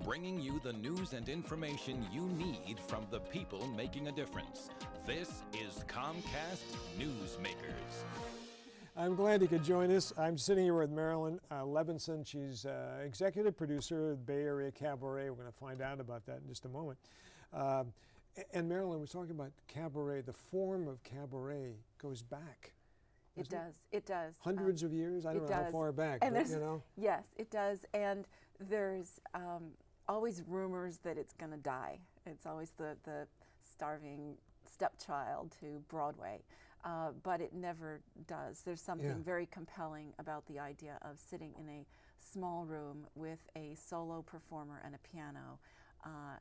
bringing you the news and information you need from the people making a difference. This is Comcast Newsmakers. I'm glad you could join us. I'm sitting here with Marilyn Levinson. She's executive producer of Bay Area Cabaret. We're going to find out about that in just a moment. And Marilyn, we're talking about cabaret. The form of cabaret goes back. It does. It does. Hundreds of years? I don't know how far back, and but you know. Yes, it does. And there's always rumors that it's going to die. It's always the starving stepchild to Broadway. But it never does. There's something very compelling about the idea of sitting in a small room with a solo performer and a piano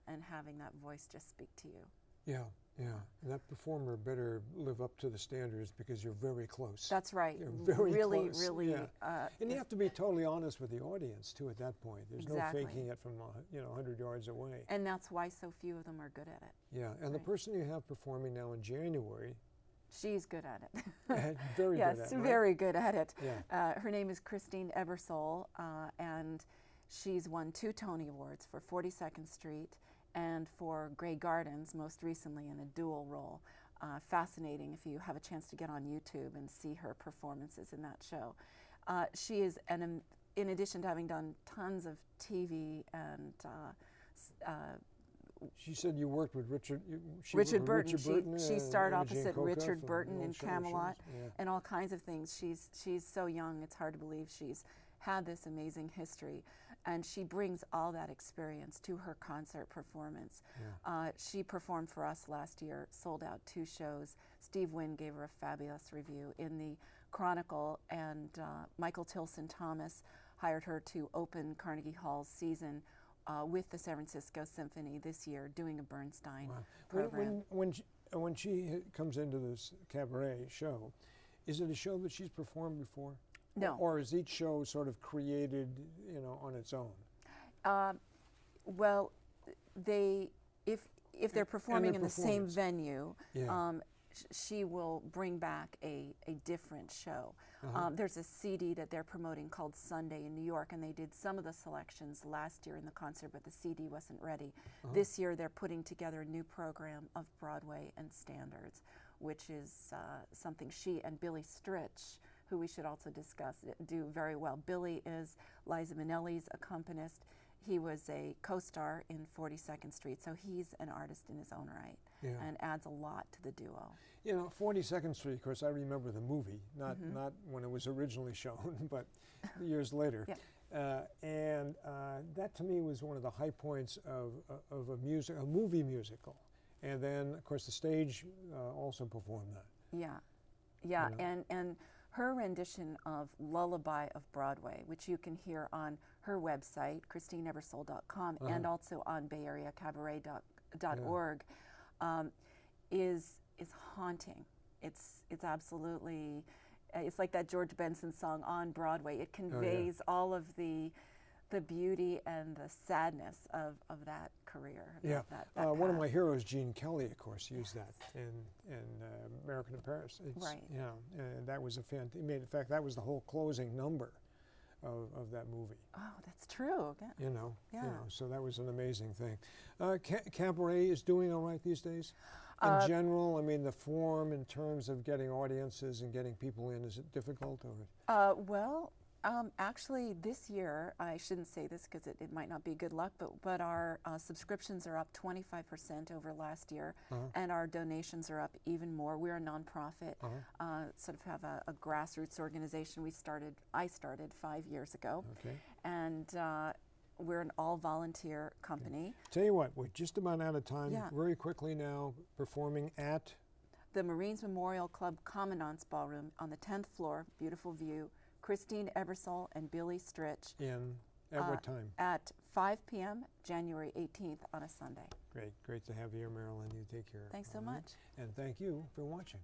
and having that voice just speak to you. Yeah. Yeah, and that performer better live up to the standards because you're very close. That's right. You're very close. Really. Yeah. And you have to be totally honest with the audience too. At that point, there's no faking it from 100 yards away. And that's why so few of them are good at it. Yeah, and the person you have performing now in January. She's good at it. Very good at it. Yes, very good at it. Yeah. Her name is Christine Ebersole, and she's won 2 Tony Awards for 42nd Street and for Grey Gardens, most recently in a dual role. Fascinating if you have a chance to get on YouTube and see her performances in that show. She is, in addition to having done tons of TV and she said you worked with Richard Burton. She starred opposite Richard Burton in Camelot and all kinds of things. She's so young, it's hard to believe she's had this amazing history, and she brings all that experience to her concert performance. Yeah. She performed for us last year, sold out 2 shows. Steve Wynn gave her a fabulous review in the Chronicle, and Michael Tilson Thomas hired her to open Carnegie Hall's season with the San Francisco Symphony this year, doing a Bernstein program. When she comes into this cabaret show, is it a show that she's performed before? No. Or is each show sort of created, on its own? Well, if they're performing in the same venue, she will bring back a different show. There's a CD that they're promoting called Sunday in New York, and they did some of the selections last year in the concert, but the CD wasn't ready. This year they're putting together a new program of Broadway and standards, which is something she and Billy Stritch, who we should also discuss, do very well. Billy is Liza Minnelli's accompanist. He was a co-star in 42nd Street, so he's an artist in his own right and adds a lot to the duo. 42nd Street, of course, I remember the movie, not when it was originally shown, but years later. And that to me was one of the high points of a movie musical. And then, of course, the stage also performed that. And her rendition of Lullaby of Broadway, which you can hear on her website, ChristineEbersole.com, and also on BayAreaCabaret.org, is haunting. It's absolutely, it's like that George Benson song On Broadway. It conveys all of the beauty and the sadness of that career. That one of my heroes, Gene Kelly, of course, used that in American in Paris. And that was in fact, that was the whole closing number of that movie. Oh, that's true. So that was an amazing thing. Cabaret is doing all right these days? In general, I mean, the form in terms of getting audiences and getting people in, is it difficult? Actually, this year, I shouldn't say this because it might not be good luck, but our subscriptions are up 25% over last year, and our donations are up even more. We're a nonprofit, sort of have a grassroots organization. I started 5 years ago, and we're an all-volunteer company. Tell you what, we're just about out of time. Very quickly now, performing at? The Marines Memorial Club Commandant's Ballroom on the 10th floor, beautiful view. Christine Ebersole and Billy Stritch. At what time? At 5 p.m., January 18th on a Sunday. Great to have you here, Marilyn. You take care. Thanks so much. And thank you for watching.